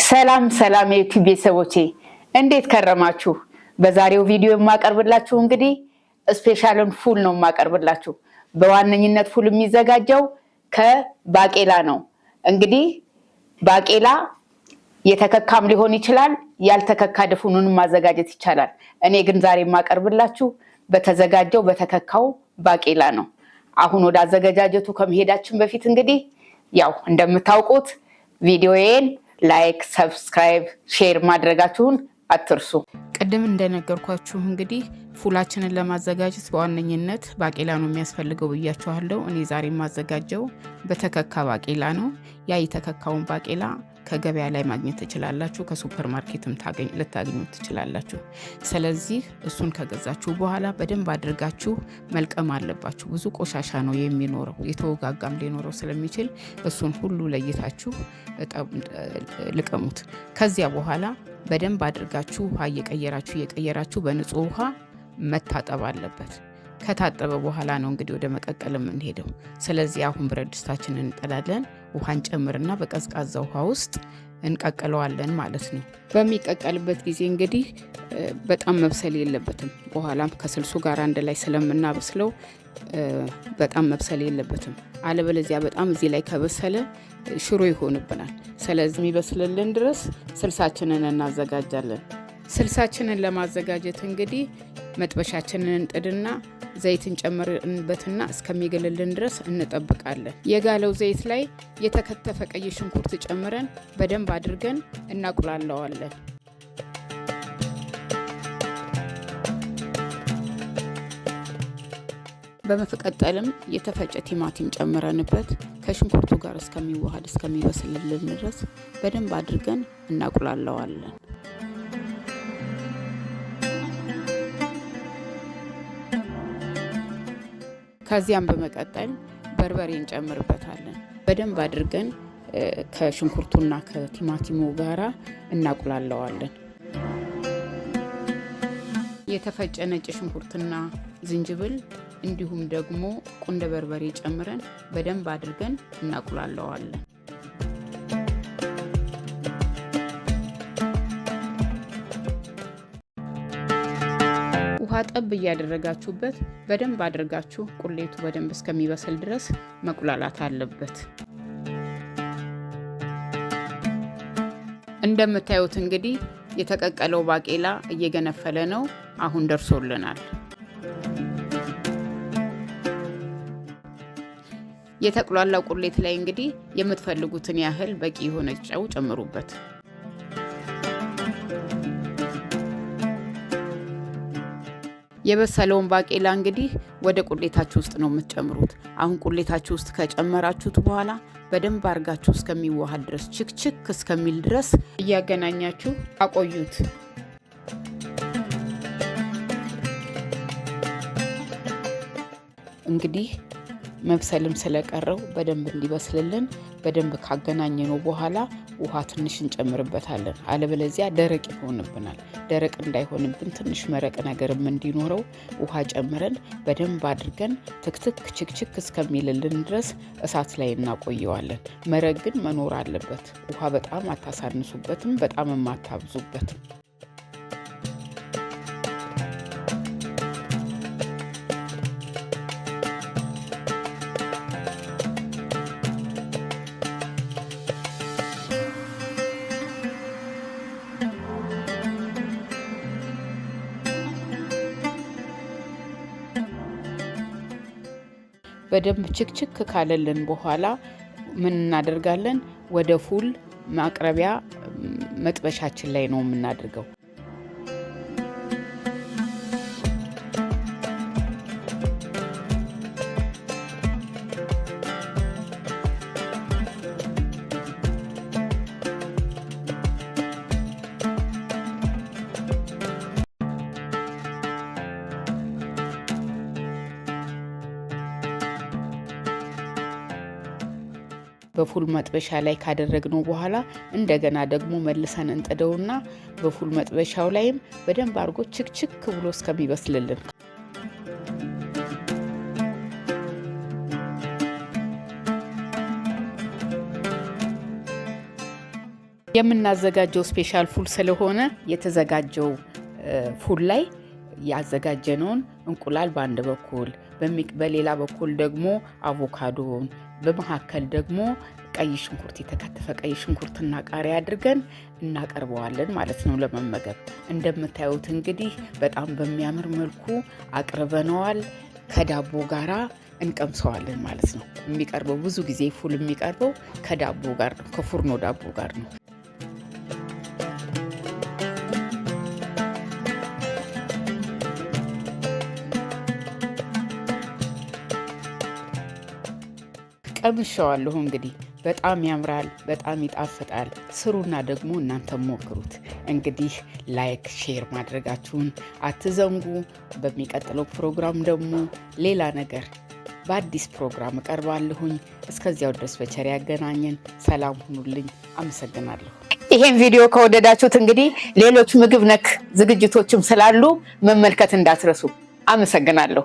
ሰላም ሰላም የዩቲዩብ ቤተሰቦቼ እንዴት ከረማችሁ? በዛሬው ቪዲዮ የማቀርብላችሁ እንግዲህ ስፔሻልን ፉል ነው የማቀርብላችሁ። በዋነኝነት ፉል የሚዘጋጀው ከባቄላ ነው። እንግዲህ ባቄላ የተከካም ሊሆን ይችላል፣ ያልተከካ ድፉኑንም ማዘጋጀት ይቻላል። እኔ ግን ዛሬ የማቀርብላችሁ በተዘጋጀው በተከካው ባቄላ ነው። አሁን ወደ አዘገጃጀቱ ከመሄዳችን በፊት እንግዲህ ያው እንደምታውቁት ቪዲዮዬን ላይክ፣ ሰብስክራይብ፣ ሼር ማድረጋችሁን አትርሱ። ቅድም እንደነገርኳችሁ እንግዲህ ፉላችንን ለማዘጋጀት በዋነኝነት ባቄላ ነው የሚያስፈልገው ብያችኋለሁ። እኔ ዛሬ የማዘጋጀው በተከካ ባቄላ ነው። ያ የተከካውን ባቄላ ከገበያ ላይ ማግኘት ትችላላችሁ፣ ከሱፐር ማርኬትም ልታገኙ ትችላላችሁ። ስለዚህ እሱን ከገዛችሁ በኋላ በደንብ አድርጋችሁ መልቀም አለባችሁ። ብዙ ቆሻሻ ነው የሚኖረው፣ የተወጋጋም ሊኖረው ስለሚችል እሱን ሁሉ ለይታችሁ ልቀሙት። ከዚያ በኋላ በደንብ አድርጋችሁ ውሃ እየቀየራችሁ በንጹህ ውሃ መታጠብ አለበት። ከታጠበ በኋላ ነው እንግዲህ ወደ መቀቀል የምንሄደው። ስለዚህ አሁን ብረት ድስታችንን እንጥዳለን። ውሃን ጨምርና በቀዝቃዛ ውሃ ውስጥ እንቀቅለዋለን ማለት ነው። በሚቀቀልበት ጊዜ እንግዲህ በጣም መብሰል የለበትም። በኋላም ከስልሱ ጋር አንድ ላይ ስለምናበስለው በጣም መብሰል የለበትም። አለበለዚያ በጣም እዚህ ላይ ከበሰለ ሽሮ ይሆንብናል። ስለዚህ የሚበስልልን ድረስ ስልሳችንን እናዘጋጃለን። ስልሳችንን ለማዘጋጀት እንግዲህ መጥበሻችንን እንጥድና ዘይት እንጨምርበትና እስከሚገልልን ድረስ እንጠብቃለን። የጋለው ዘይት ላይ የተከተፈ ቀይ ሽንኩርት ጨምረን በደንብ አድርገን እናቁላለዋለን። በመቀጠልም የተፈጨ ቲማቲም ጨምረንበት ከሽንኩርቱ ጋር እስከሚዋሃድ እስከሚበስልልን ድረስ በደንብ አድርገን እናቁላለዋለን። ከዚያም በመቀጠል በርበሬ እንጨምርበታለን። በደንብ አድርገን ከሽንኩርቱና ከቲማቲሙ ጋራ እናቁላለዋለን። የተፈጨ ነጭ ሽንኩርትና ዝንጅብል እንዲሁም ደግሞ ቁንደ በርበሬ ጨምረን በደንብ አድርገን እናቁላለዋለን። ውሃ ጠብ እያደረጋችሁበት በደንብ አድርጋችሁ ቁሌቱ በደንብ እስከሚበስል ድረስ መቁላላት አለበት። እንደምታዩት እንግዲህ የተቀቀለው ባቄላ እየገነፈለ ነው። አሁን ደርሶልናል። የተቁላላው ቁሌት ላይ እንግዲህ የምትፈልጉትን ያህል በቂ የሆነ ጨው ጨምሩበት። የበሰለውን ባቄላ እንግዲህ ወደ ቁሌታችሁ ውስጥ ነው የምትጨምሩት። አሁን ቁሌታችሁ ውስጥ ከጨመራችሁት በኋላ በደንብ አድርጋችሁ እስከሚዋሃድ ድረስ ችክችክ እስከሚል ድረስ እያገናኛችሁ አቆዩት። እንግዲህ መብሰልም ስለቀረው በደንብ እንዲበስልልን በደንብ ካገናኘነው በኋላ ውሃ ትንሽ እንጨምርበታለን። አለበለዚያ ደረቅ ይሆንብናል። ደረቅ እንዳይሆንብን ትንሽ መረቅ ነገርም እንዲኖረው ውሃ ጨምረን በደንብ አድርገን ትክትክ ችክችክ እስከሚልልን ድረስ እሳት ላይ እናቆየዋለን። መረቅ ግን መኖር አለበት። ውሃ በጣም አታሳንሱበትም፣ በጣም አታብዙበትም። በደንብ ችክችክ ካለልን በኋላ ምን እናደርጋለን? ወደ ፉል ማቅረቢያ መጥበሻችን ላይ ነው የምናደርገው። በፉል መጥበሻ ላይ ካደረግነው በኋላ እንደገና ደግሞ መልሰን እንጥደውና በፉል መጥበሻው ላይም በደንብ አድርጎ ችክችክ ብሎ እስከሚበስልልን የምናዘጋጀው ስፔሻል ፉል ስለሆነ የተዘጋጀው ፉል ላይ ያዘጋጀነውን እንቁላል በአንድ በኩል በሌላ በኩል ደግሞ አቮካዶን በመካከል ደግሞ ቀይ ሽንኩርት የተከተፈ ቀይ ሽንኩርትና ቃሪያ አድርገን እናቀርበዋለን ማለት ነው ለመመገብ። እንደምታዩት እንግዲህ በጣም በሚያምር መልኩ አቅርበነዋል። ከዳቦ ጋራ እንቀምሰዋለን ማለት ነው። የሚቀርበው ብዙ ጊዜ ፉል የሚቀርበው ከዳቦ ጋር ነው፣ ከፉርኖ ዳቦ ጋር ነው። ቀምሼዋለሁ። እንግዲህ በጣም ያምራል፣ በጣም ይጣፍጣል። ስሩና ደግሞ እናንተ ሞክሩት። እንግዲህ ላይክ፣ ሼር ማድረጋችሁን አትዘንጉ። በሚቀጥለው ፕሮግራም ደግሞ ሌላ ነገር በአዲስ ፕሮግራም እቀርባለሁኝ። እስከዚያው ድረስ በቸር ያገናኘን። ሰላም ሁኑልኝ። አመሰግናለሁ። ይሄን ቪዲዮ ከወደዳችሁት እንግዲህ ሌሎች ምግብ ነክ ዝግጅቶችም ስላሉ መመልከት እንዳትረሱ። አመሰግናለሁ።